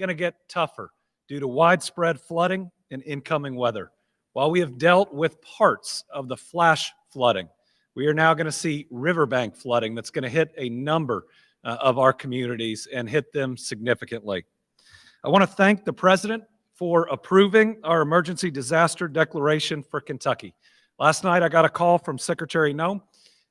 going to get tougher due to widespread flooding and incoming weather. While we have dealt with parts of the flash flooding, we are now going to see riverbank flooding that's going to hit a number of our communities and hit them significantly. I want to thank the President for approving our emergency disaster declaration for Kentucky. Last night I got a call from Secretary Noem,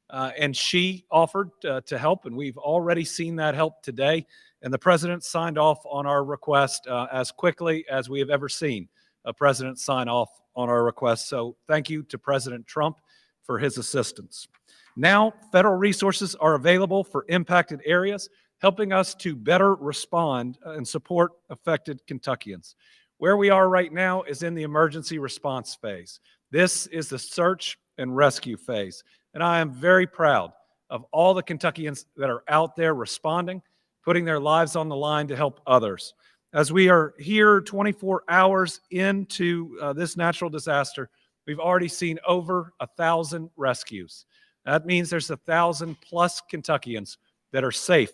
and she offered to help, and we've already seen that help today. And the President signed off on our request as quickly as we have ever seen a President sign off on our request. So thank you to President Trump for his assistance. Now, federal resources are available for impacted areas, helping us to better respond and support affected Kentuckians. Where we are right now is in the emergency response phase. This is the search and rescue phase. And I am very proud of all the Kentuckians that are out there responding, putting their lives on the line to help others. As we are here 24 hours into this natural disaster, we've already seen over 1,000 rescues. That means there's 1,000 plus Kentuckians that are safe,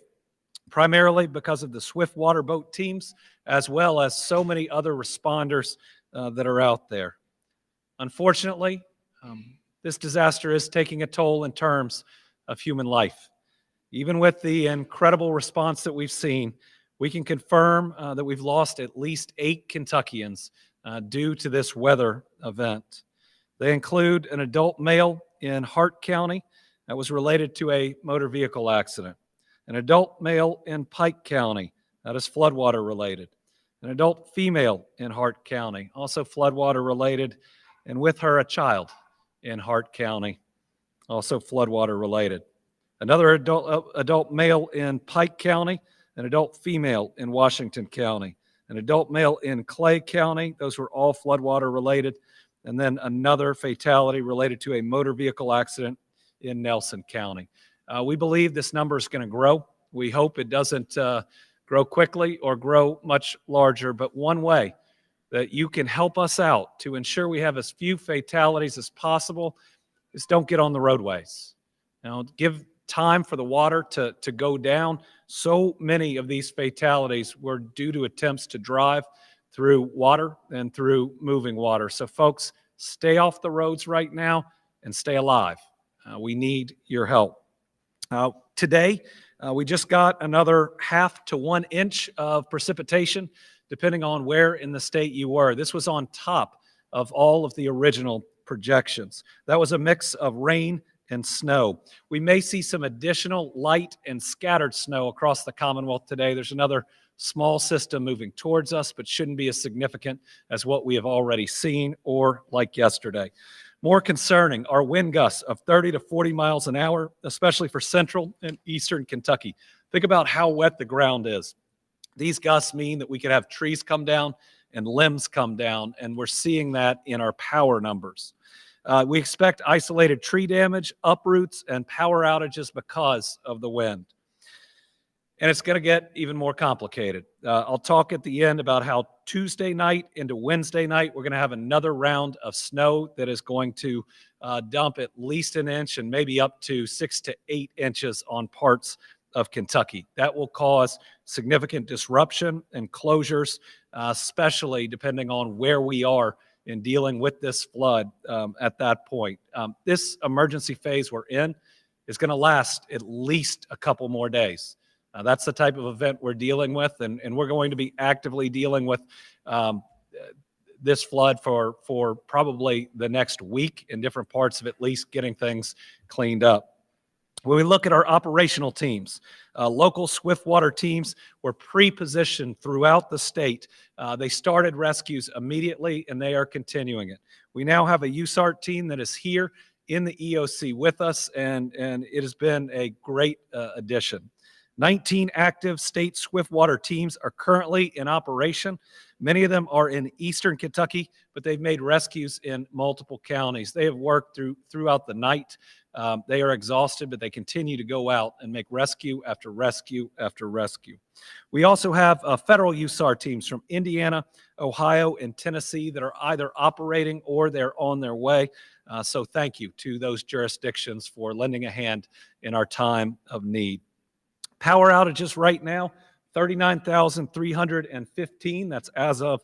primarily because of the swift water boat teams, as well as so many other responders that are out there. Unfortunately, this disaster is taking a toll in terms of human life. Even with the incredible response that we've seen, we can confirm that we've lost at least 8 Kentuckians due to this weather event. They include an adult male in Hart County that was related to a motor vehicle accident, an adult male in Pike County that is floodwater related, an adult female in Hart County, also floodwater related, and with her a child in Hart County, also floodwater related. Another adult male in Pike County, an adult female in Washington County, an adult male in Clay County. Those were all floodwater related. And then another fatality related to a motor vehicle accident in Nelson County. We believe this number is going to grow. We hope it doesn't grow quickly or grow much larger, but one way that you can help us out to ensure we have as few fatalities as possible is don't get on the roadways. Now, give time for the water to go down. So many of these fatalities were due to attempts to drive through water and through moving water. So folks, stay off the roads right now and stay alive. We need your help. Today, we just got another 1/2 to 1 inch of precipitation, depending on where in the state you were. This was on top of all of the original projections. That was a mix of rain and snow. We may see some additional light and scattered snow across the Commonwealth today. There's another small system moving towards us, but shouldn't be as significant as what we have already seen or like yesterday. More concerning are wind gusts of 30 to 40 miles an hour, especially for central and eastern Kentucky. Think about how wet the ground is. These gusts mean that we could have trees come down and limbs come down, and we're seeing that in our power numbers. We expect isolated tree damage, uproots, and power outages because of the wind. And it's going to get even more complicated. I'll talk at the end about how Tuesday night into Wednesday night, we're going to have another round of snow that is going to dump at least 1 inch and maybe up to 6 to 8 inches on parts of Kentucky. That will cause significant disruption and closures, especially depending on where we are in dealing with this flood at that point. This emergency phase we're in is going to last at least a couple more days. That's the type of event we're dealing with, and we're going to be actively dealing with this flood for probably the next week in different parts of at least getting things cleaned up. When we look at our operational teams, local swiftwater teams were pre-positioned throughout the state. They started rescues immediately, and they are continuing it. We now have a USART team that is here in the EOC with us, and it has been a great addition. 19 active state swiftwater teams are currently in operation. Many of them are in eastern Kentucky, but they've made rescues in multiple counties. They have worked throughout the night. They are exhausted, but they continue to go out and make rescue after rescue after rescue. We also have federal USAR teams from Indiana, Ohio, and Tennessee that are either operating or they're on their way. So thank you to those jurisdictions for lending a hand in our time of need. Power outages right now, 39,315. That's as of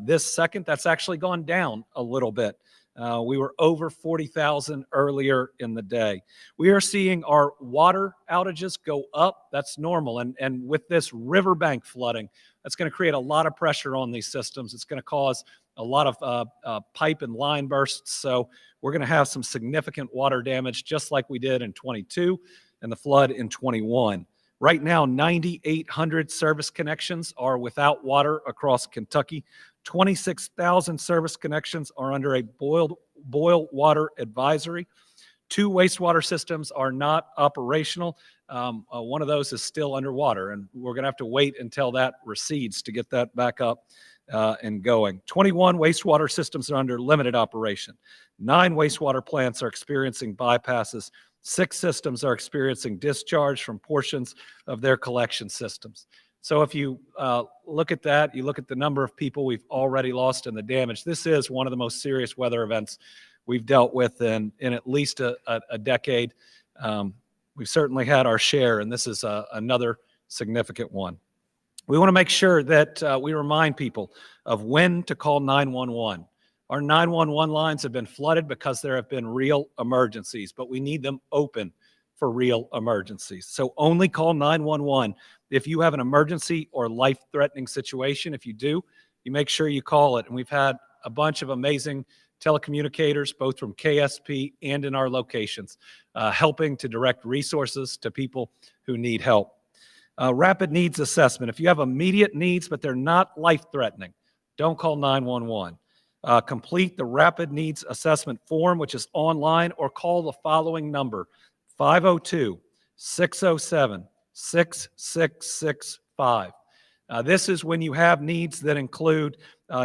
this second. That's actually gone down a little bit. We were over 40,000 earlier in the day. We are seeing our water outages go up. That's normal. And with this riverbank flooding, that's going to create a lot of pressure on these systems. It's going to cause a lot of pipe and line bursts. So we're going to have some significant water damage, just like we did in 22 and the flood in 21. Right now, 9,800 service connections are without water across Kentucky. 26,000 service connections are under a boil water advisory. 2 wastewater systems are not operational. One of those is still underwater, and we're going to have to wait until that recedes to get that back up and going. 21 wastewater systems are under limited operation. 9 wastewater plants are experiencing bypasses. 6 systems are experiencing discharge from portions of their collection systems. So if you look at that, you look at the number of people we've already lost and the damage, this is one of the most serious weather events we've dealt with in at least a decade. We've certainly had our share, and this is another significant one. We want to make sure that we remind people of when to call 911. Our 911 lines have been flooded because there have been real emergencies, but we need them open for real emergencies. So only call 911 if you have an emergency or life-threatening situation. If you do, you make sure you call it. And we've had a bunch of amazing telecommunicators, both from KSP and in our locations, helping to direct resources to people who need help. Rapid needs assessment. If you have immediate needs, but they're not life-threatening, don't call 911. Complete the rapid needs assessment form, which is online, or call the following number, 502-607-6665. This is when you have needs that include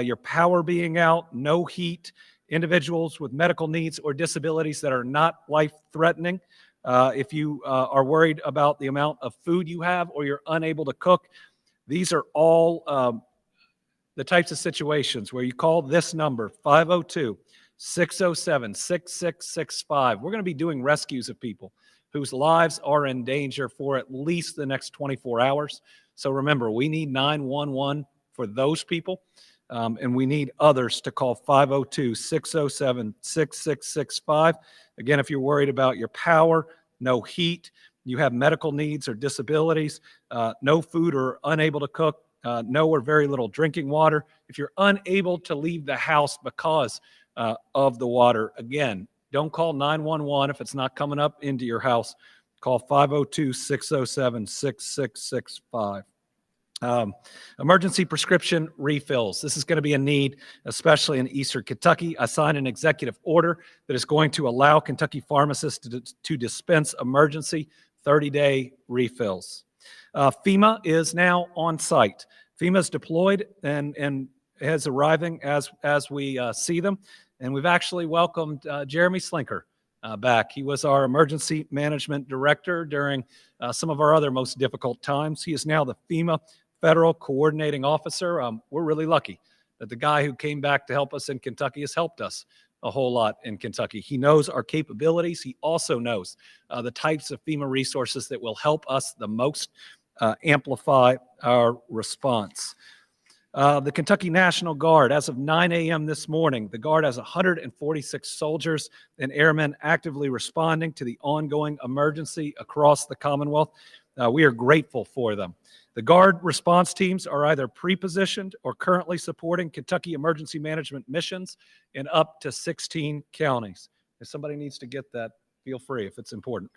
your power being out, no heat, individuals with medical needs or disabilities that are not life-threatening. If you are worried about the amount of food you have or you're unable to cook, these are all the types of situations where you call this number, 502-607-6665. We're going to be doing rescues of people whose lives are in danger for at least the next 24 hours. So remember, we need 911 for those people, and we need others to call 502-607-6665. Again, if you're worried about your power, no heat, you have medical needs or disabilities, no food or unable to cook, no or very little drinking water. If you're unable to leave the house because of the water, again, don't call 911 if it's not coming up into your house. Call 502-607-6665. Emergency prescription refills. This is going to be a need, especially in Eastern Kentucky. I signed an executive order that is going to allow Kentucky pharmacists to dispense emergency 30-day refills. FEMA is now on site. FEMA is deployed and is arriving as we see them. And we've actually welcomed Jeremy Slinker back. He was our emergency management director during some of our other most difficult times. He is now the FEMA Federal Coordinating Officer. We're really lucky that the guy who came back to help us in Kentucky has helped us a whole lot in Kentucky. He knows our capabilities. He also knows the types of FEMA resources that will help us the most amplify our response. The Kentucky National Guard, as of 9 a.m. this morning, the Guard has 146 soldiers and airmen actively responding to the ongoing emergency across the Commonwealth. We are grateful for them. The Guard response teams are either pre-positioned or currently supporting Kentucky emergency management missions in up to 16 counties. If somebody needs to get that, feel free if it's important.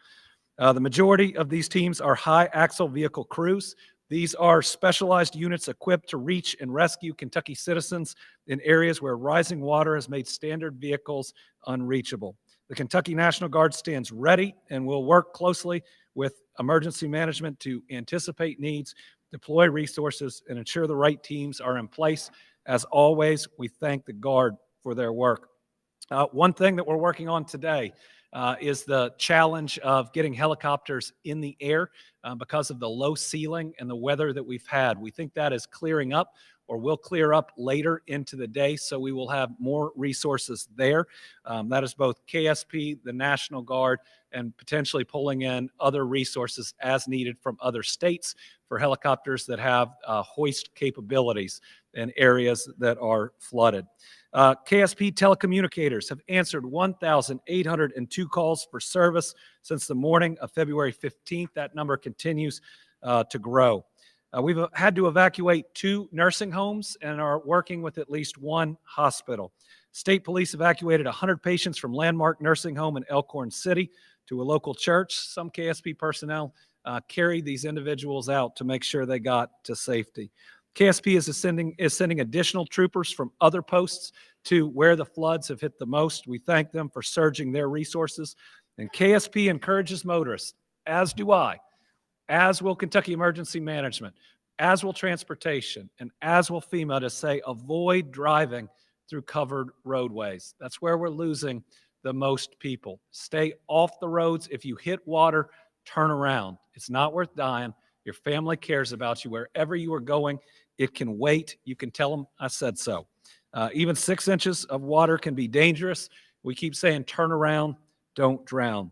The majority of these teams are high-axle vehicle crews. These are specialized units equipped to reach and rescue Kentucky citizens in areas where rising water has made standard vehicles unreachable. The Kentucky National Guard stands ready and will work closely with emergency management to anticipate needs, deploy resources, and ensure the right teams are in place. As always, we thank the Guard for their work. One thing that we're working on today is the challenge of getting helicopters in the air because of the low ceiling and the weather that we've had. We think that is clearing up. or will clear up later into the day, so we will have more resources there. That is both KSP, the National Guard, and potentially pulling in other resources as needed from other states for helicopters that have hoist capabilities in areas that are flooded. KSP telecommunicators have answered 1,802 calls for service since the morning of February 15th. That number continues to grow. We've had to evacuate 2 nursing homes and are working with at least 1 hospital. State police evacuated 100 patients from Landmark Nursing Home in Elkhorn City to a local church. Some KSP personnel carried these individuals out to make sure they got to safety. KSP is sending additional troopers from other posts to where the floods have hit the most. We thank them for surging their resources. And KSP encourages motorists, as do I, as will Kentucky Emergency Management, as will transportation, and as will FEMA, to say avoid driving through covered roadways. That's where we're losing the most people. Stay off the roads. If you hit water, turn around. It's not worth dying. Your family cares about you. Wherever you are going, it can wait. You can tell them I said so. Even 6 inches of water can be dangerous. We keep saying turn around, don't drown.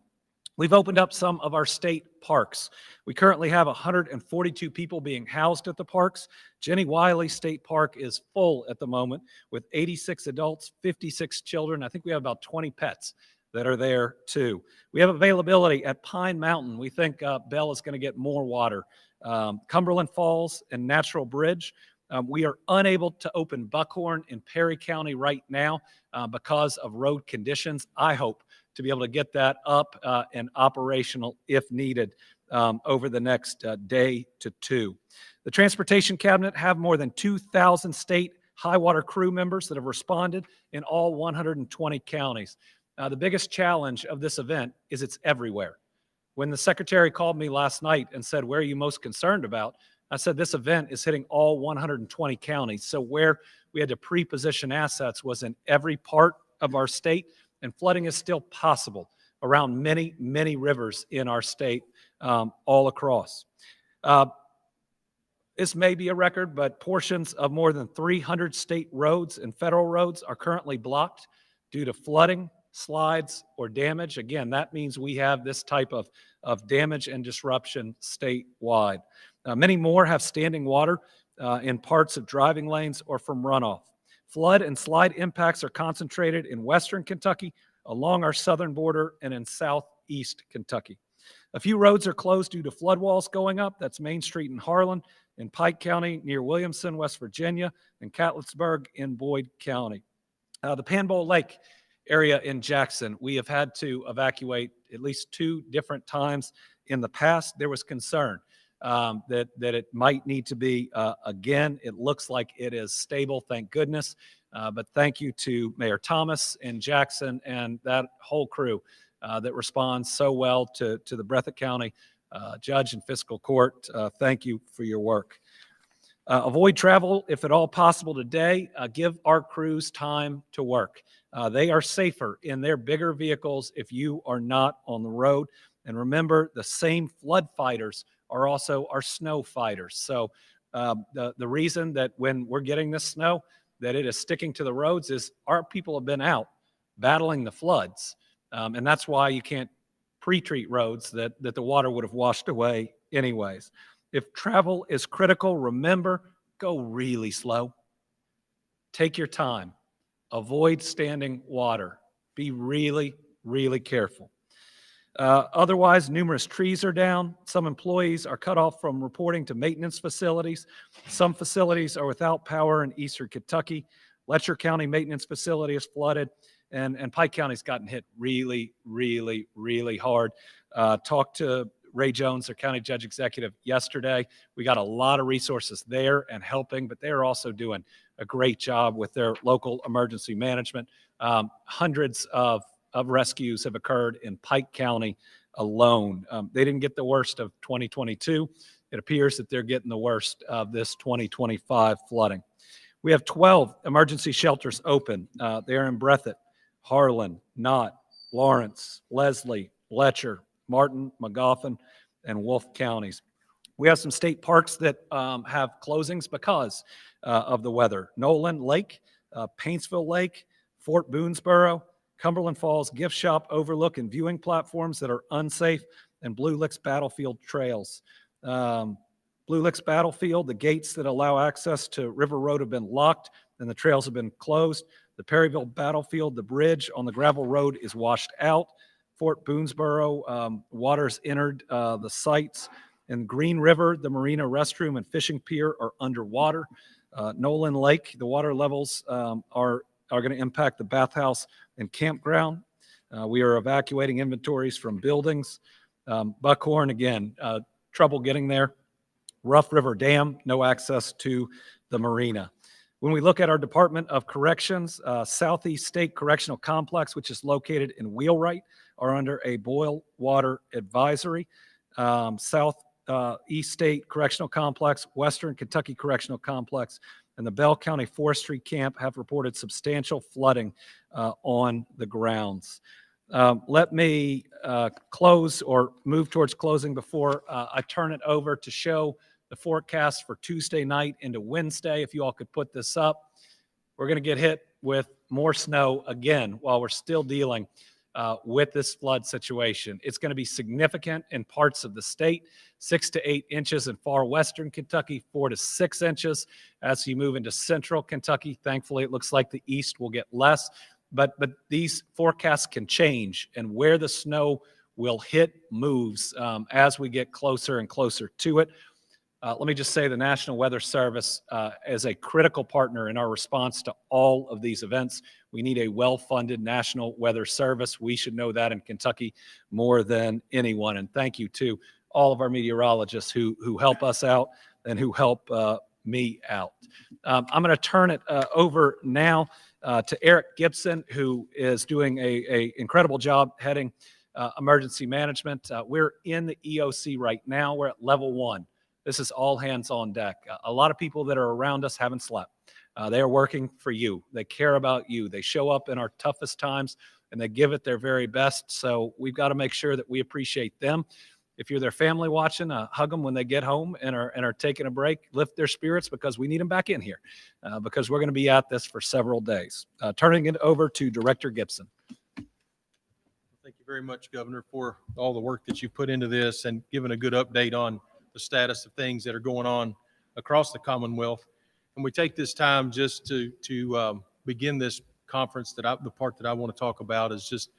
We've opened up some of our state parks. We currently have 142 people being housed at the parks. Jenny Wiley State Park is full at the moment with 86 adults, 56 children. I think we have about 20 pets that are there too. We have availability at Pine Mountain. We think Bell is going to get more water. Cumberland Falls and Natural Bridge. We are unable to open Buckhorn in Perry County right now because of road conditions. I hope to be able to get that up and operational if needed over the next day to 2. The Transportation Cabinet have more than 2,000 state high water crew members that have responded in all 120 counties. The biggest challenge of this event is it's everywhere. When the secretary called me last night and said, where are you most concerned about? I said, this event is hitting all 120 counties. So where we had to pre-position assets was in every part of our state, and flooding is still possible around many, many rivers in our state all across. This may be a record, but portions of more than 300 state roads and federal roads are currently blocked due to flooding, slides, or damage. Again, that means we have this type of damage and disruption statewide. Many more have standing water in parts of driving lanes or from runoff. Flood and slide impacts are concentrated in western Kentucky, along our southern border, and in southeast Kentucky. A few roads are closed due to flood walls going up. That's Main Street in Harlan, in Pike County near Williamson, West Virginia, and Catlettsburg in Boyd County. The Panbowl Lake area in Jackson, we have had to evacuate at least 2 different times in the past. There was concern that it might need to be again. It looks like it is stable, thank goodness. But thank you to Mayor Thomas in Jackson and that whole crew that responds so well to the Breathitt County Judge and Fiscal Court. Thank you for your work. Avoid travel if at all possible today. Give our crews time to work. They are safer in their bigger vehicles if you are not on the road. And remember, the same flood fighters are also our snow fighters. So the reason that when we're getting this snow, that it is sticking to the roads is our people have been out battling the floods. And that's why you can't pre-treat roads that the water would have washed away anyways. If travel is critical, remember, go really slow. Take your time. Avoid standing water. Be really, really careful. Otherwise, numerous trees are down. Some employees are cut off from reporting to maintenance facilities. Some facilities are without power in eastern Kentucky. Letcher County maintenance facility is flooded, and Pike County's gotten hit really, really, really hard. Talked to Ray Jones, their county judge executive, yesterday. We got a lot of resources there and helping, but they're also doing a great job with their local emergency management. Hundreds of rescues have occurred in Pike County alone. They didn't get the worst of 2022. It appears that they're getting the worst of this 2025 flooding. We have 12 emergency shelters open. They are in Breathitt, Harlan, Knott, Lawrence, Leslie, Letcher, Martin, Magoffin, and Wolfe counties. We have some state parks that have closings because of the weather. Nolan Lake, Paintsville Lake, Fort Boonesboro, Cumberland Falls gift shop overlook and viewing platforms that are unsafe, and Blue Licks Battlefield trails. Blue Licks Battlefield, the gates that allow access to River Road have been locked and the trails have been closed. The Perryville Battlefield, the bridge on the gravel road is washed out. Fort Boonesboro, water's entered the sites. In Green River, the marina restroom and fishing pier are underwater. Nolan Lake, the water levels are going to impact the bathhouse and campground. We are evacuating inventories from buildings. Buckhorn, again, trouble getting there. Rough River Dam, no access to the marina. When we look at our Department of Corrections, Southeast State Correctional Complex, which is located in Wheelwright, are under a boil water advisory. Southeast State Correctional Complex, Western Kentucky Correctional Complex, and the Bell County Forestry Camp have reported substantial flooding on the grounds. Let me close or move towards closing before I turn it over to show the forecast for Tuesday night into Wednesday. If you all could put this up, we're going to get hit with more snow again while we're still dealing with this flood situation. It's going to be significant in parts of the state, 6 to 8 inches in far western Kentucky, 4 to 6 inches as you move into central Kentucky. Thankfully, it looks like the east will get less, but these forecasts can change, and where the snow will hit moves as we get closer and closer to it. Let me just say the National Weather Service is a critical partner in our response to all of these events. We need a well-funded National Weather Service. We should know that in Kentucky more than anyone. And thank you to all of our meteorologists who help us out and who help me out. I'm going to turn it over now to Eric Gibson, who is doing a incredible job heading emergency management. We're in the EOC right now. We're at level 1. This is all hands on deck. A lot of people that are around us haven't slept. They are working for you. They care about you. They show up in our toughest times and they give it their very best. So we've got to make sure that we appreciate them. If you're their family watching, hug them when they get home and are taking a break. Lift their spirits because we need them back in here because we're going to be at this for several days. Turning it over to Director Gibson. Thank you very much, Governor, for all the work that you've put into this and giving a good update on the status of things that are going on across the Commonwealth. And we take this time just to begin this conference. The part that I want to talk about is just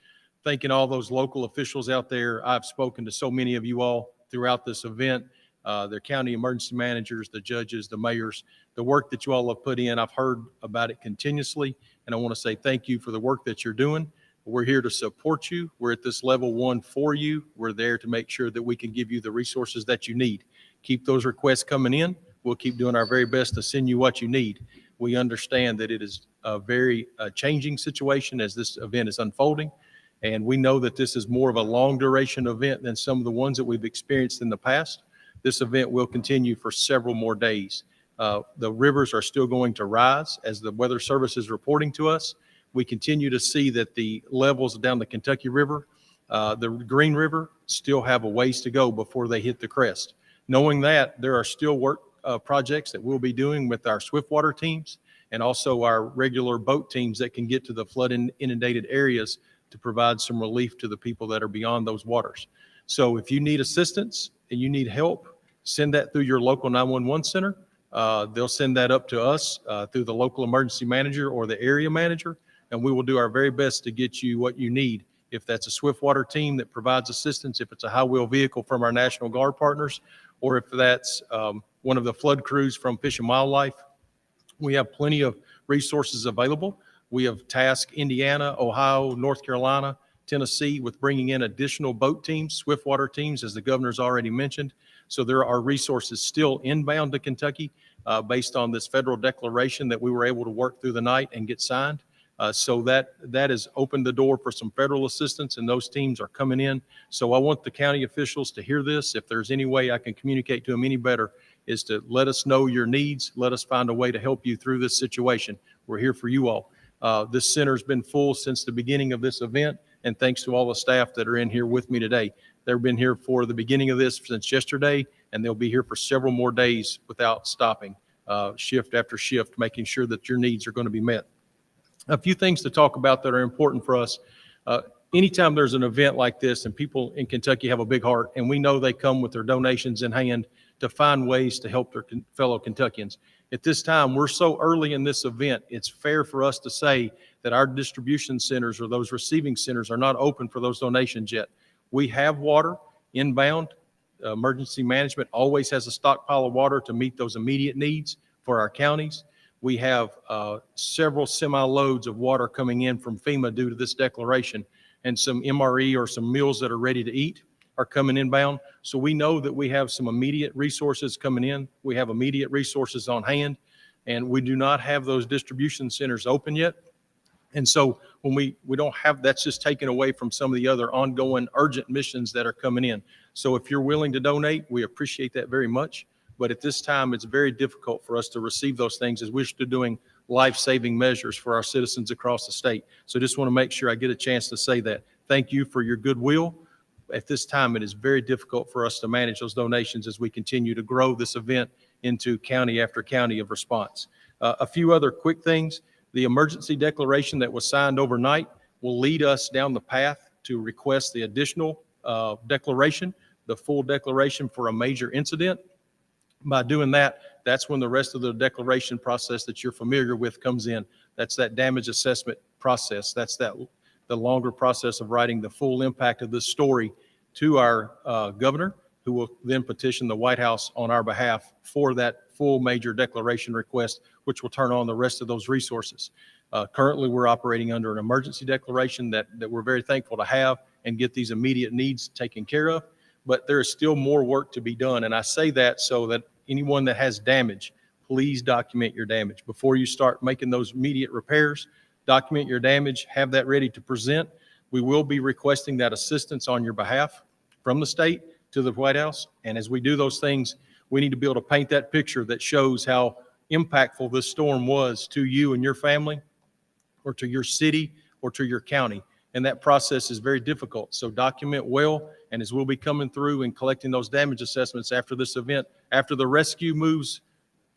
thanking all those local officials out there. I've spoken to so many of you all throughout this event, their county emergency managers, the judges, the mayors, the work that you all have put in. I've heard about it continuously, and I want to say thank you for the work that you're doing. We're here to support you. We're at this level 1 for you. We're there to make sure that we can give you the resources that you need. Keep those requests coming in. We'll keep doing our very best to send you what you need. We understand that it is a very changing situation as this event is unfolding. And we know that this is more of a long duration event than some of the ones that we've experienced in the past. This event will continue for several more days. The rivers are still going to rise as the Weather Service is reporting to us. We continue to see that the levels down the Kentucky River, the Green River, still have a ways to go before they hit the crest. Knowing that, there are still work projects that we'll be doing with our swiftwater teams and also our regular boat teams that can get to the flood inundated areas to provide some relief to the people that are beyond those waters. So if you need assistance and you need help, send that through your local 911 center. They'll send that up to us through the local emergency manager or the area manager, and we will do our very best to get you what you need. If that's a swiftwater team that provides assistance, if it's a high-wheel vehicle from our National Guard partners, or if that's one of the flood crews from Fish and Wildlife, we have plenty of resources available. We have tasked Indiana, Ohio, North Carolina, Tennessee with bringing in additional boat teams, swiftwater teams, as the governor's already mentioned. So there are resources still inbound to Kentucky based on this federal declaration that we were able to work through the night and get signed. So that has opened the door for some federal assistance, and those teams are coming in. So I want the county officials to hear this. If there's any way I can communicate to them any better, is to let us know your needs. Let us find a way to help you through this situation. We're here for you all. This center's been full since the beginning of this event, and thanks to all the staff that are in here with me today. They've been here for the beginning of this since yesterday, and they'll be here for several more days without stopping. shift after shift, making sure that your needs are going to be met. A few things to talk about that are important for us. Anytime there's an event like this, and people in Kentucky have a big heart, and we know they come with their donations in hand to find ways to help their fellow Kentuckians. At this time, we're so early in this event, it's fair for us to say that our distribution centers or those receiving centers are not open for those donations yet. We have water inbound. Emergency management always has a stockpile of water to meet those immediate needs for our counties. We have several semi-loads of water coming in from FEMA due to this declaration, and some MRE or some meals that are ready to eat are coming inbound. So we know that we have some immediate resources coming in. We have immediate resources on hand, and we do not have those distribution centers open yet. And so when we don't have, that's just taken away from some of the other ongoing urgent missions that are coming in. So if you're willing to donate, we appreciate that very much. But at this time, it's very difficult for us to receive those things as we're still doing life-saving measures for our citizens across the state. So just want to make sure I get a chance to say that. Thank you for your goodwill. At this time, it is very difficult for us to manage those donations as we continue to grow this event into county after county of response. A few other quick things. The emergency declaration that was signed overnight will lead us down the path to request the additional declaration, the full declaration for a major incident. By doing that, that's when the rest of the declaration process that you're familiar with comes in. That's that damage assessment process. That's the longer process of writing the full impact of this story to our governor, who will then petition the White House on our behalf for that full major declaration request, which will turn on the rest of those resources. Currently, we're operating under an emergency declaration that we're very thankful to have and get these immediate needs taken care of. But there is still more work to be done. And I say that so that anyone that has damage, please document your damage. Before you start making those immediate repairs, document your damage, have that ready to present. We will be requesting that assistance on your behalf from the state to the White House. And as we do those things, we need to be able to paint that picture that shows how impactful this storm was to you and your family, or to your city, or to your county. And that process is very difficult. So document well, and as we'll be coming through and collecting those damage assessments after this event, after the rescue moves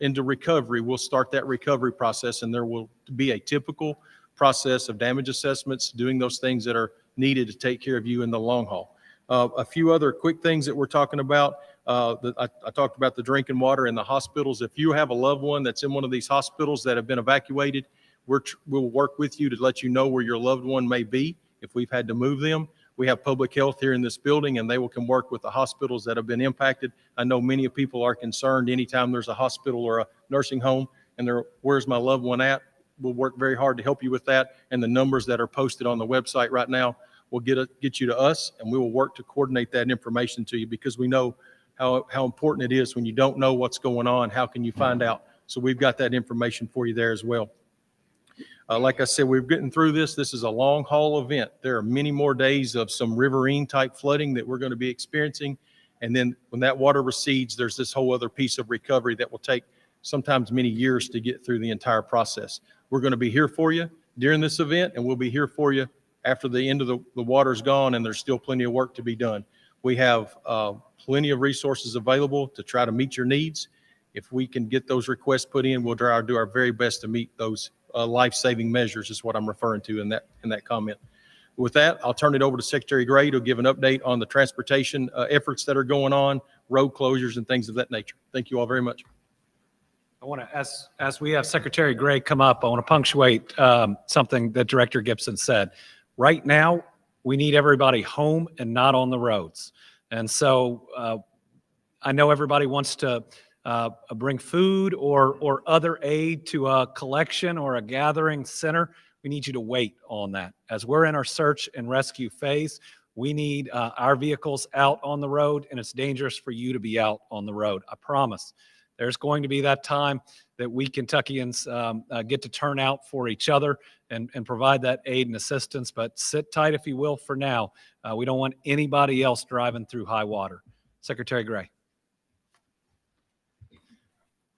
into recovery, we'll start that recovery process, and there will be a typical process of damage assessments, doing those things that are needed to take care of you in the long haul. A few other quick things that we're talking about. I talked about the drinking water in the hospitals. If you have a loved one that's in one of these hospitals that have been evacuated, we'll work with you to let you know where your loved one may be if we've had to move them. We have public health here in this building, and they can work with the hospitals that have been impacted. I know many people are concerned anytime there's a hospital or a nursing home and they're, where's my loved one at? We'll work very hard to help you with that. And the numbers that are posted on the website right now will get you to us, and we will work to coordinate that information to you, because we know how important it is when you don't know what's going on. How can you find out? So we've got that information for you there as well. Like I said, we're getting through this. This is a long haul event. There are many more days of some riverine type flooding that we're going to be experiencing. And then when that water recedes, there's this whole other piece of recovery that will take sometimes many years to get through the entire process. We're going to be here for you during this event, and we'll be here for you after the end of the water's gone, and there's still plenty of work to be done. We have plenty of resources available to try to meet your needs. If we can get those requests put in, we'll do our very best to meet those life-saving measures, is what I'm referring to in that comment. With that, I'll turn it over to Secretary Gray to give an update on the transportation efforts that are going on, road closures, and things of that nature. Thank you all very much. I want to, as we have Secretary Gray come up, I want to punctuate something that Director Gibson said. Right now, we need everybody home and not on the roads. And so I know everybody wants to bring food or other aid to a collection or a gathering center. We need you to wait on that. As we're in our search and rescue phase, we need our vehicles out on the road, and it's dangerous for you to be out on the road. I promise. There's going to be that time that we Kentuckians get to turn out for each other and provide that aid and assistance, but sit tight, if you will, for now. We don't want anybody else driving through high water. Secretary Gray.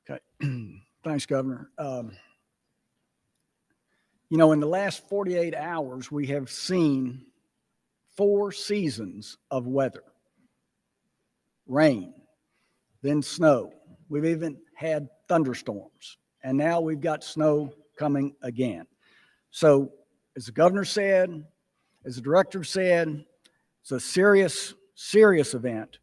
Okay. Thanks, Governor. You know, in the last 48 hours, we have seen 4 seasons of weather. Rain, then snow. We've even had thunderstorms. And now we've got snow coming again. So as the governor said, as the director said, it's a serious, serious event.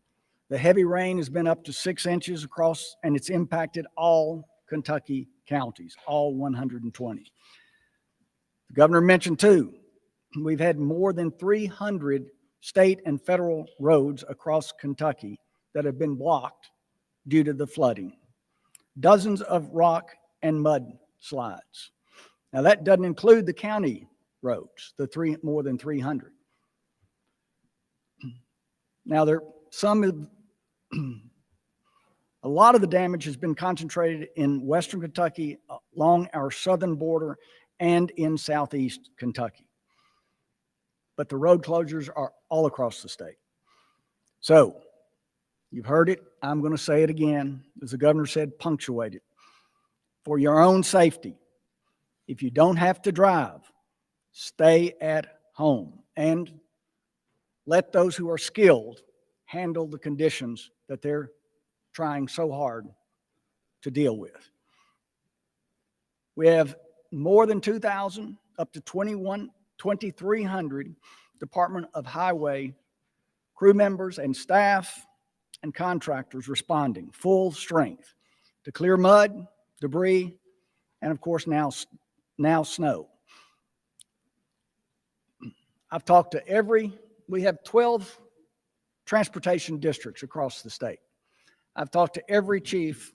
The heavy rain has been up to 6 inches across, and it's impacted all Kentucky counties, all 120. The governor mentioned too, we've had more than 300 state and federal roads across Kentucky that have been blocked due to the flooding. Dozens of rock and mud slides. Now that doesn't include the county roads, more than 300. Now a lot of the damage has been concentrated in Western Kentucky, along our southern border, and in Southeast Kentucky. But the road closures are all across the state. So you've heard it. I'm going to say it again. As the governor said, punctuate it. For your own safety, if you don't have to drive, stay at home and let those who are skilled handle the conditions that they're trying so hard to deal with. We have more than 2,000, up to 2,300 Department of Highway crew members and staff and contractors responding full strength to clear mud, debris, and of course now snow. I've talked to we have 12 transportation districts across the state. I've talked to every chief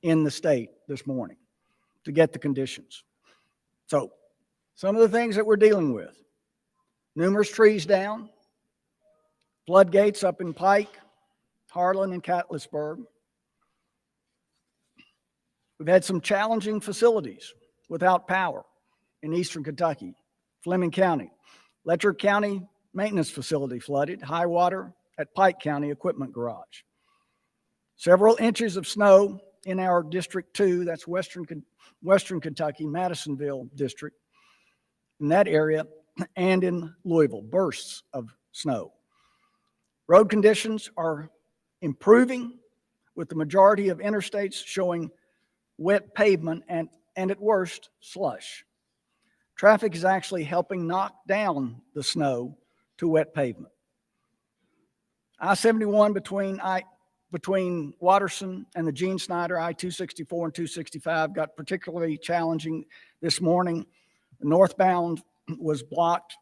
in the state this morning to get the conditions. So some of the things that we're dealing with: numerous trees down, floodgates up in Pike, Harlan, and Catlettsburg. We've had some challenging facilities without power in Eastern Kentucky, Fleming County. Letcher County maintenance facility flooded, high water at Pike County Equipment Garage. Several inches of snow in our District 2, that's Western Kentucky, Madisonville District, in that area, and in Louisville, bursts of snow. Road conditions are improving, with the majority of interstates showing wet pavement and at worst, slush. Traffic is actually helping knock down the snow to wet pavement. I-71 between Watterson and the Gene Snyder, I-264 and 265, got particularly challenging this morning. The northbound was blocked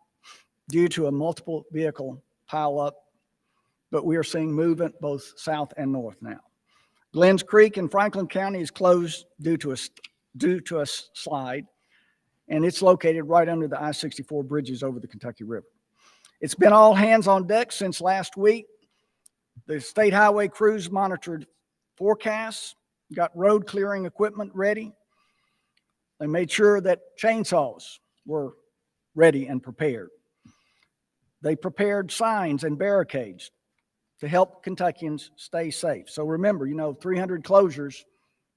due to a multiple vehicle pileup, but we are seeing movement both south and north now. Glens Creek in Franklin County is closed due to a slide, and it's located right under the I-64 bridges over the Kentucky River. It's been all hands on deck since last week. The state highway crews monitored forecasts, got road clearing equipment ready. They made sure that chainsaws were ready and prepared. They prepared signs and barricades to help Kentuckians stay safe. So remember, 300 closures,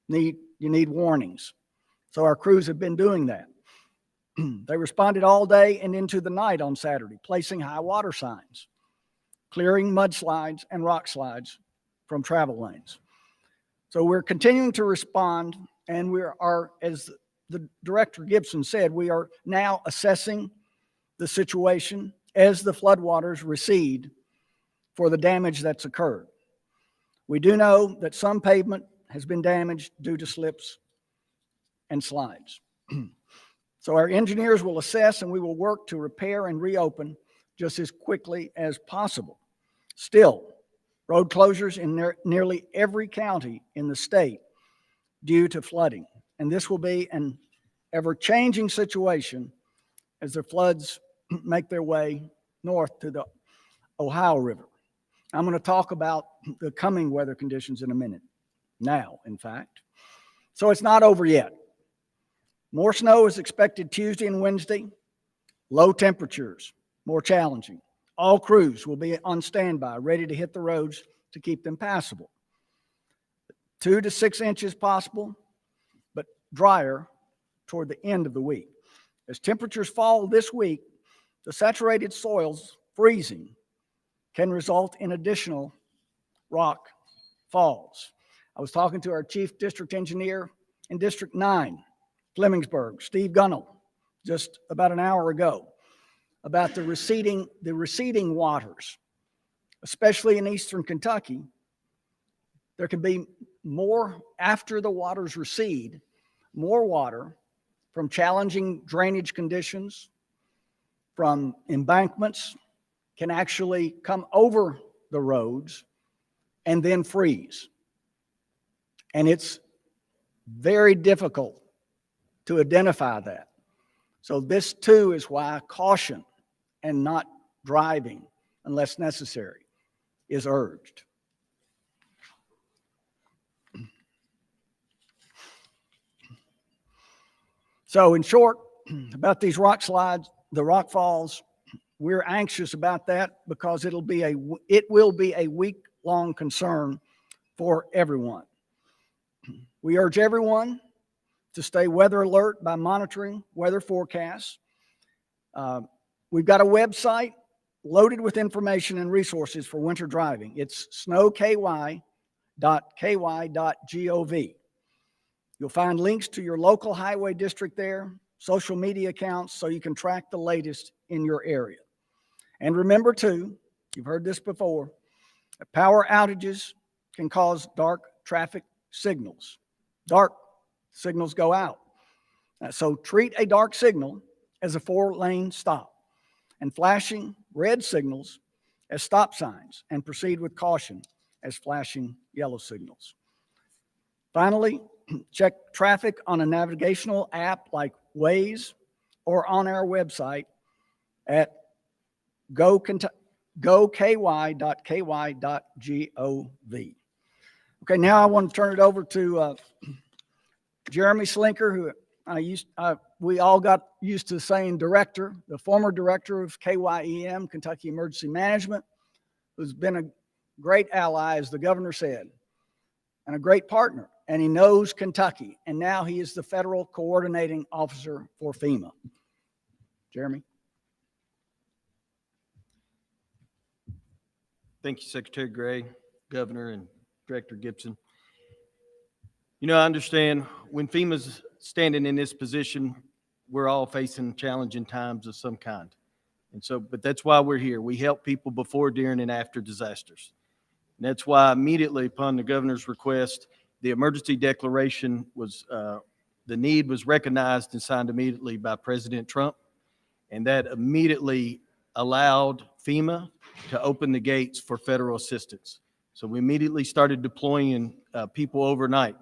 you need warnings. So our crews have been doing that. They responded all day and into the night on Saturday, placing high water signs, clearing mudslides and rock slides from travel lanes. So we're continuing to respond, and we are, as the Director Gibson said, we are now assessing the situation as the floodwaters recede for the damage that's occurred. We do know that some pavement has been damaged due to slips and slides. So our engineers will assess, and we will work to repair and reopen just as quickly as possible. Still, road closures in nearly every county in the state due to flooding. And this will be an ever-changing situation as the floods make their way north to the Ohio River. I'm going to talk about the coming weather conditions in a minute. Now, in fact. So it's not over yet. More snow is expected Tuesday and Wednesday. Low temperatures, more challenging. All crews will be on standby, ready to hit the roads to keep them passable. 2 to 6 inches possible, but drier toward the end of the week. As temperatures fall this week, the saturated soils freezing can result in additional rock falls. I was talking to our chief district engineer in District 9, Flemingsburg, Steve Gunnell, just about an hour ago, about the receding waters, especially in eastern Kentucky. There can be more, after the waters recede, more water from challenging drainage conditions, from embankments, can actually come over the roads and then freeze. And it's very difficult to identify that. So this too is why caution and not driving unless necessary is urged. So in short, about these rock slides, the rock falls, we're anxious about that because it will be a week-long concern for everyone. We urge everyone to stay weather alert by monitoring weather forecasts. We've got a website loaded with information and resources for winter driving. It's snowky.ky.gov. You'll find links to your local highway district there, social media accounts, so you can track the latest in your area. And remember too, you've heard this before, that power outages can cause dark traffic signals. Dark signals go out. So treat a dark signal as a 4-lane stop and flashing red signals as stop signs, and proceed with caution as flashing yellow signals. Finally, check traffic on a navigational app like Waze or on our website at goky.ky.gov. Okay, now I want to turn it over to Jeremy Slinker, who we all got used to saying director, the former director of KYEM, Kentucky Emergency Management, who's been a great ally, as the governor said, and a great partner. And he knows Kentucky. And now he is the federal coordinating officer for FEMA. Jeremy. Thank you, Secretary Gray, Governor, and Director Gibson. You know, I understand when FEMA's standing in this position, we're all facing challenging times of some kind. And so, but that's why we're here. We help people before, during, and after disasters. And that's why immediately upon the governor's request, the emergency declaration was, the need was recognized and signed immediately by President Trump. And that immediately allowed FEMA to open the gates for federal assistance. So we immediately started deploying people overnight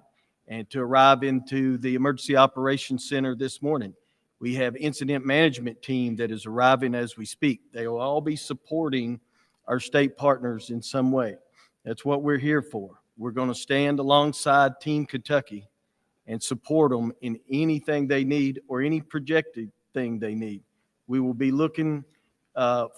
and to arrive into the Emergency Operations Center this morning. We have incident management team that is arriving as we speak. They will all be supporting our state partners in some way. That's what we're here for. We're going to stand alongside Team Kentucky and support them in anything they need or any projected thing they need. We will be looking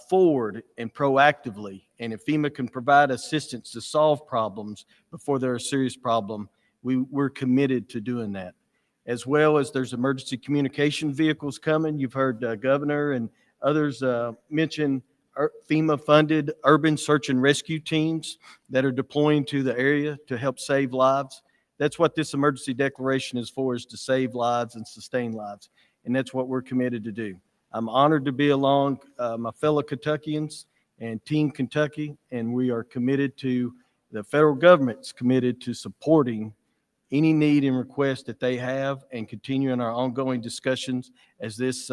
forward and proactively, and if FEMA can provide assistance to solve problems before they're a serious problem, we're committed to doing that. As well as there's emergency communication vehicles coming. You've heard Governor and others mention FEMA-funded urban search and rescue teams that are deploying to the area to help save lives. That's what this emergency declaration is for, is to save lives and sustain lives. And that's what we're committed to do. I'm honored to be along my fellow Kentuckians and Team Kentucky, and we are committed to, the federal government's committed to supporting any need and request that they have and continuing our ongoing discussions as this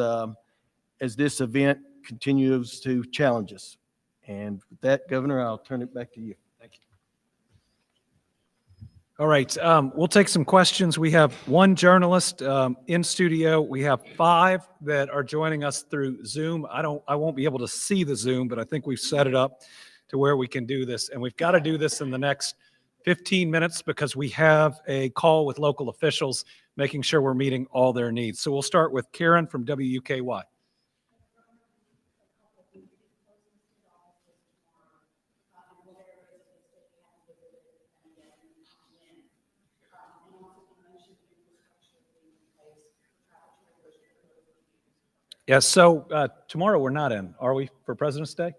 event continues to challenge us. And with that, Governor, I'll turn it back to you. Thank you. All right, we'll take some questions. We have one journalist in studio. We have 5 that are joining us through Zoom. I won't be able to see the Zoom, but I think we've set it up to where we can do this. And we've got to do this in the next 15 minutes because we have a call with local officials, making sure we're meeting all their needs. So we'll start with Karen from WUKY. Yes, so tomorrow we're not in, are we, for President's Day?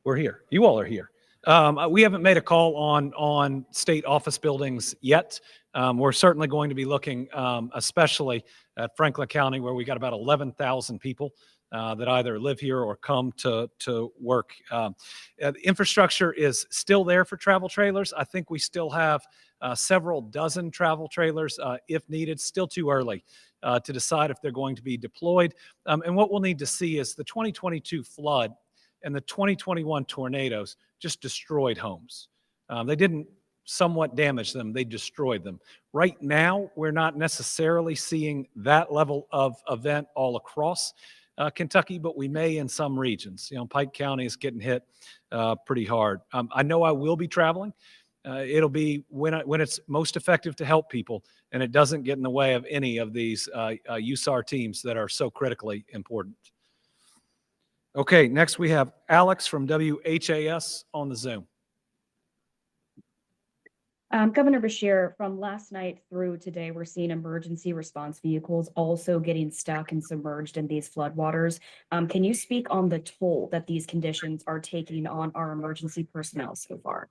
We're here. You all are here. We haven't made a call on state office buildings yet. We're certainly going to be looking, especially at Franklin County, where we got about 11,000 people that either live here or come to work. The infrastructure is still there for travel trailers. I think we still have several dozen travel trailers if needed. Still too early to decide if they're going to be deployed. And what we'll need to see is the 2022 flood and the 2021 tornadoes just destroyed homes. They didn't somewhat damage them, they destroyed them. Right now, we're not necessarily seeing that level of event all across Kentucky, but we may in some regions. Pike County is getting hit pretty hard. I know I will be traveling. It'll be when it's most effective to help people, and it doesn't get in the way of any of these USAR teams that are so critically important. Okay, next we have Alex from WHAS on the Zoom. Governor Beshear, from last night through today, we're seeing emergency response vehicles also getting stuck and submerged in these floodwaters. Can you speak on the toll that these conditions are taking on our emergency personnel so far?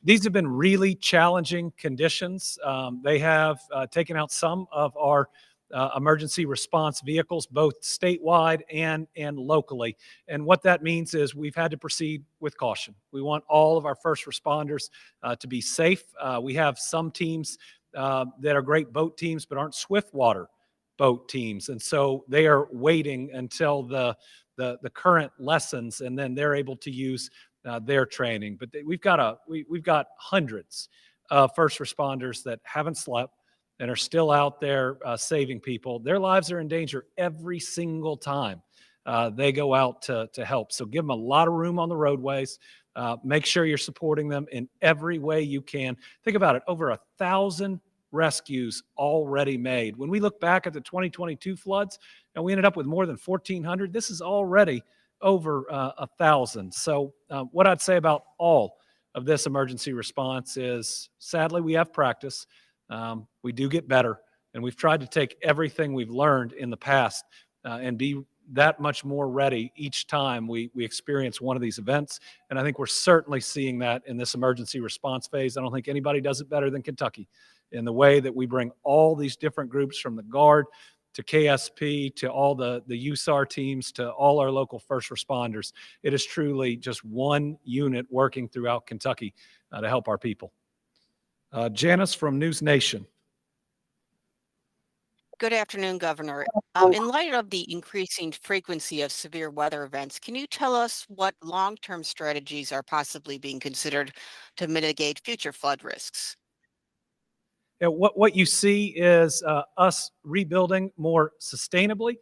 These have been really challenging conditions. They have taken out some of our emergency response vehicles, both statewide and locally. And what that means is we've had to proceed with caution. We want all of our first responders to be safe. We have some teams that are great boat teams, but aren't swiftwater boat teams. And so they are waiting until the current lessons, and then they're able to use their training. But we've got hundreds of first responders that haven't slept and are still out there saving people. Their lives are in danger every single time they go out to help. So give them a lot of room on the roadways. Make sure you're supporting them in every way you can. Think about it, over 1,000 rescues already made. When we look back at the 2022 floods, and we ended up with more than 1,400, this is already over 1,000. So what I'd say about all of this emergency response is, sadly, we have practice. We do get better, and we've tried to take everything we've learned in the past and be that much more ready each time we experience one of these events. And I think we're certainly seeing that in this emergency response phase. I don't think anybody does it better than Kentucky in the way that we bring all these different groups, from the Guard to KSP to all the USAR teams to all our local first responders. It is truly just one unit working throughout Kentucky to help our people. Janice from News Nation. Good afternoon, Governor. In light of the increasing frequency of severe weather events, can you tell us what long-term strategies are possibly being considered to mitigate future flood risks? What you see is us rebuilding more sustainably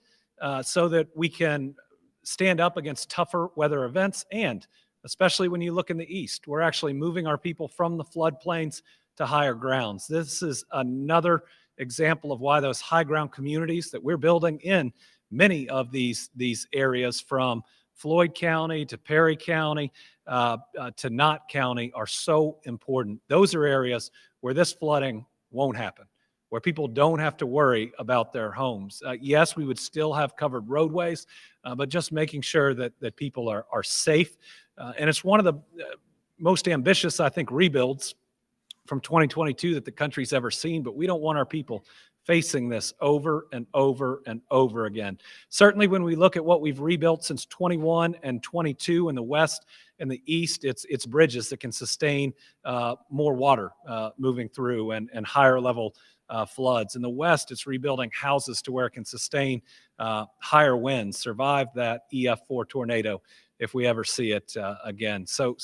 so that we can stand up against tougher weather events. And especially when you look in the east, we're actually moving our people from the floodplains to higher grounds. This is another example of why those high ground communities that we're building in many of these areas, from Floyd County to Perry County to Knott County, are so important. Those are areas where this flooding won't happen, where people don't have to worry about their homes. Yes, we would still have covered roadways, but just making sure that people are safe. And it's one of the most ambitious, I think, rebuilds from 2022 that the country's ever seen, but we don't want our people facing this over and over and over again. Certainly when we look at what we've rebuilt since 21 and 22 in the west and the east, it's bridges that can sustain more water moving through and higher level floods. In the west, it's rebuilding houses to where it can sustain higher winds, survive that EF4 tornado if we ever see it again. So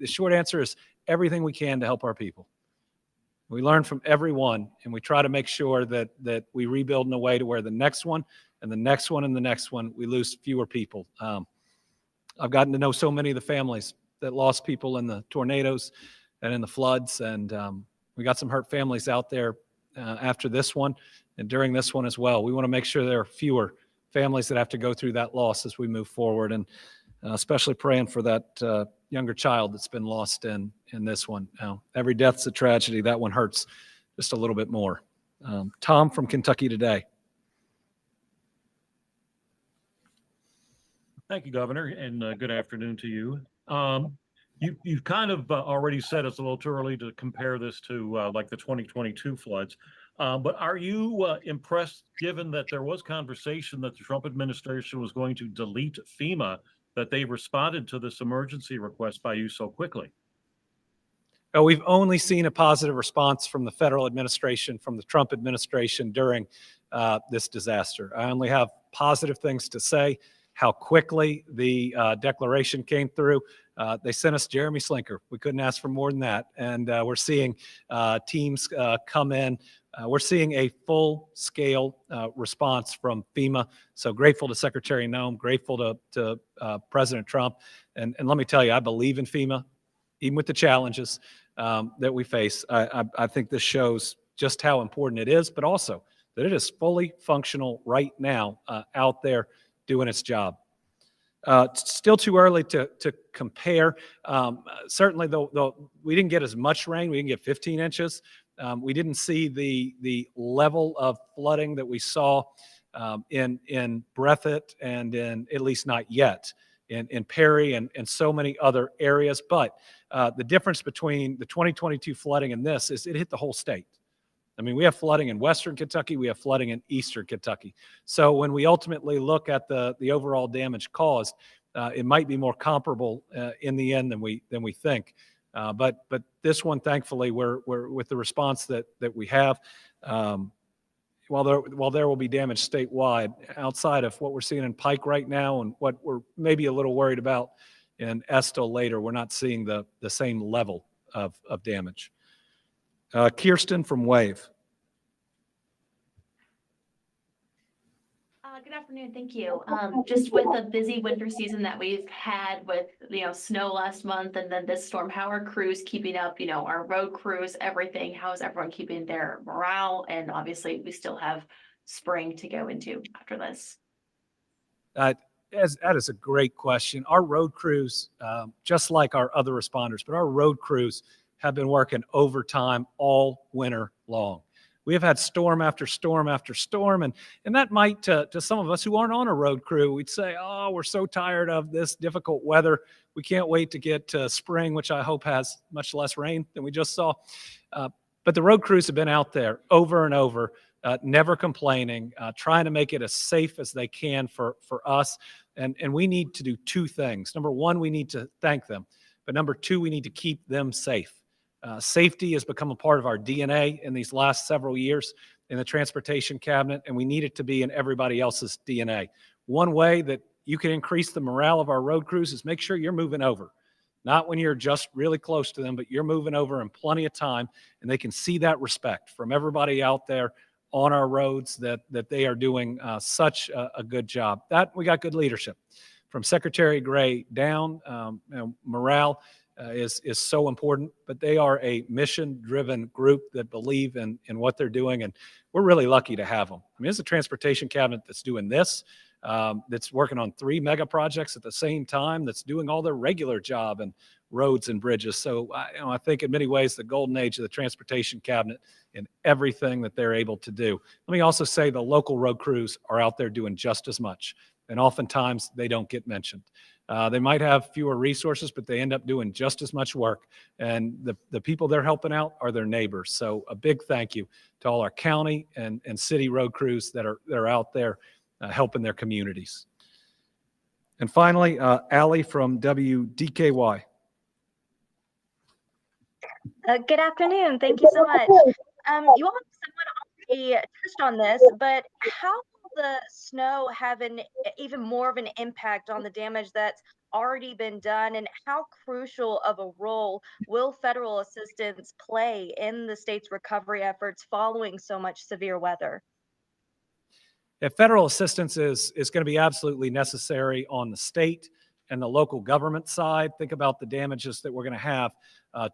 the short answer is everything we can to help our people. We learn from everyone, and we try to make sure that we rebuild in a way to where the next one and the next one and the next one, we lose fewer people. I've gotten to know so many of the families that lost people in the tornadoes and in the floods, and we got some hurt families out there after this one and during this one as well. We want to make sure there are fewer families that have to go through that loss as we move forward, and especially praying for that younger child that's been lost in this one. Every death's a tragedy. That one hurts just a little bit more. Tom from Kentucky Today. Thank you, Governor, and good afternoon to you. You've kind of already said it's a little too early to compare this to like the 2022 floods. But are you impressed, given that there was conversation that the Trump administration was going to delete FEMA, that they responded to this emergency request by you so quickly? We've only seen a positive response from the federal administration, from the Trump administration during this disaster. I only have positive things to say. How quickly the declaration came through. They sent us Jeremy Slinker. We couldn't ask for more than that. And we're seeing teams come in. We're seeing a full-scale response from FEMA. So grateful to Secretary Noem, grateful to President Trump. And let me tell you, I believe in FEMA, even with the challenges that we face. I think this shows just how important it is, but also that it is fully functional right now out there doing its job. It's still too early to compare. Certainly, though, we didn't get as much rain. We didn't get 15 inches. We didn't see the level of flooding that we saw in Breathitt and in, at least not yet, in Perry and so many other areas. But the difference between the 2022 flooding and this is it hit the whole state. I mean, we have flooding in Western Kentucky. We have flooding in Eastern Kentucky. So when we ultimately look at the overall damage caused, it might be more comparable in the end than we think. But this one, thankfully, we're with the response that we have. While there will be damage statewide, outside of what we're seeing in Pike right now and what we're maybe a little worried about in Estill later, we're not seeing the same level of damage. Kirsten from Wave. Good afternoon. Thank you. Just with the busy winter season that we've had with, snow last month and then this storm, how are crews keeping up, our road crews, everything? How is everyone keeping their morale? And obviously we still have spring to go into after this. That is a great question. Our road crews, just like our other responders, but our road crews have been working overtime all winter long. We have had storm after storm after storm, and that might, to some of us who aren't on a road crew, we'd say, oh, we're so tired of this difficult weather. We can't wait to get to spring, which I hope has much less rain than we just saw. But the road crews have been out there over and over, never complaining, trying to make it as safe as they can for us. And we need to do two things. Number one, we need to thank them. But number two, we need to keep them safe. Safety has become a part of our DNA in these last several years in the Transportation Cabinet, and we need it to be in everybody else's DNA. One way that you can increase the morale of our road crews is make sure you're moving over. Not when you're just really close to them, but you're moving over in plenty of time, and they can see that respect from everybody out there on our roads that they are doing such a good job. That we got good leadership from Secretary Gray down. Morale is so important, but they are a mission-driven group that believe in what they're doing, and we're really lucky to have them. I mean, it's a Transportation Cabinet that's doing this, that's working on 3 mega projects at the same time, that's doing all their regular job and roads and bridges. So I think in many ways the golden age of the Transportation Cabinet in everything that they're able to do. Let me also say the local road crews are out there doing just as much, and oftentimes they don't get mentioned. They might have fewer resources, but they end up doing just as much work. And the people they're helping out are their neighbors. So a big thank you to all our county and city road crews that are out there helping their communities. And finally, Allie from WDKY. Good afternoon. Thank you so much. You all have somewhat already touched on this, but how will the snow have even more of an impact on the damage that's already been done, and how crucial of a role will federal assistance play in the state's recovery efforts following so much severe weather? Yeah, federal assistance is going to be absolutely necessary on the state and the local government side. Think about the damages that we're going to have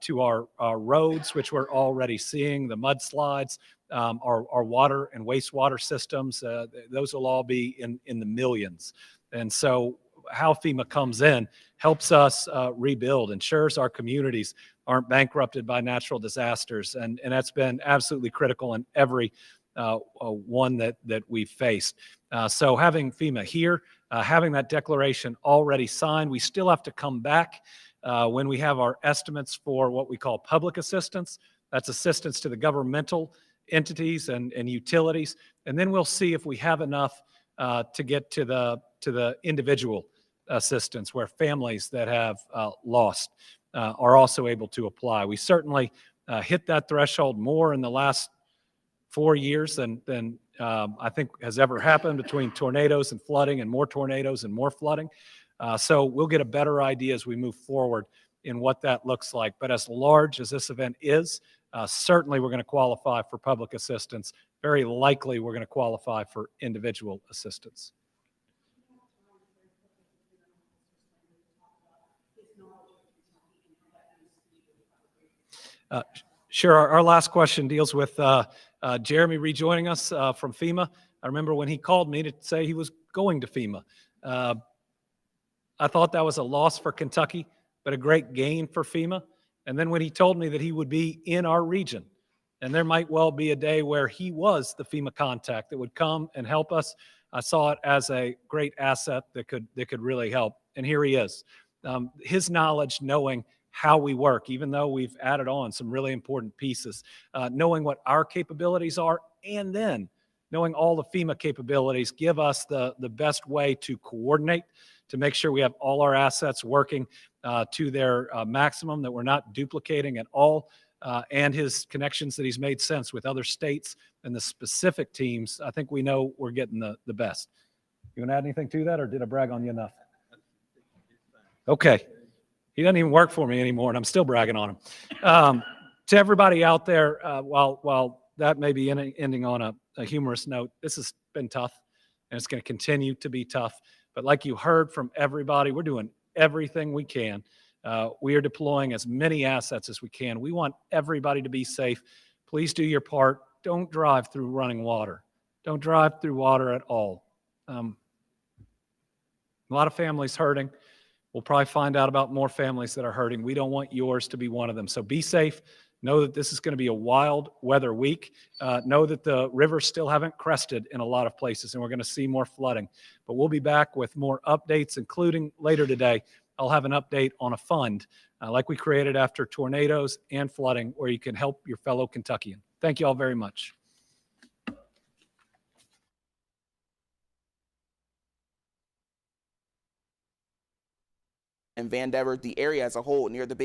to our roads, which we're already seeing, the mudslides, our water and wastewater systems. Those will all be in the millions. And so how FEMA comes in helps us rebuild, ensures our communities aren't bankrupted by natural disasters. And that's been absolutely critical in every one that we faced. So having FEMA here, having that declaration already signed, we still have to come back when we have our estimates for what we call public assistance. That's assistance to the governmental entities and utilities. And then we'll see if we have enough to get to the individual assistance, where families that have lost are also able to apply. We certainly hit that threshold more in the last 4 years than I think has ever happened, between tornadoes and flooding, and more tornadoes and more flooding. So we'll get a better idea as we move forward in what that looks like. But as large as this event is, certainly we're going to qualify for public assistance. Very likely we're going to qualify for individual assistance. Sure. Our last question deals with Jeremy rejoining us from FEMA. I remember when he called me to say he was going to FEMA. I thought that was a loss for Kentucky, but a great gain for FEMA. And then when he told me that he would be in our region, and there might well be a day where he was the FEMA contact that would come and help us, I saw it as a great asset that could really help. And here he is. His knowledge, knowing how we work, even though we've added on some really important pieces, knowing what our capabilities are, and then knowing all the FEMA capabilities, give us the best way to coordinate, to make sure we have all our assets working to their maximum, that we're not duplicating at all, and his connections that he's made sense with other states and the specific teams. I think we know we're getting the best. You want to add anything to that, or did I brag on you enough? Okay. He doesn't even work for me anymore, and I'm still bragging on him. To everybody out there, while that may be ending on a humorous note, this has been tough, and it's going to continue to be tough. But like you heard from everybody, we're doing everything we can. We are deploying as many assets as we can. We want everybody to be safe. Please do your part. Don't drive through running water. Don't drive through water at all. A lot of families hurting. We'll probably find out about more families that are hurting. We don't want yours to be one of them. So be safe. Know that this is going to be a wild weather week. Know that the rivers still haven't crested in a lot of places, and we're going to see more flooding. But we'll be back with more updates, including later today. I'll have an update on a fund like we created after tornadoes and flooding, where you can help your fellow Kentuckian. Thank you all very much. And Vandever, the area as a whole near the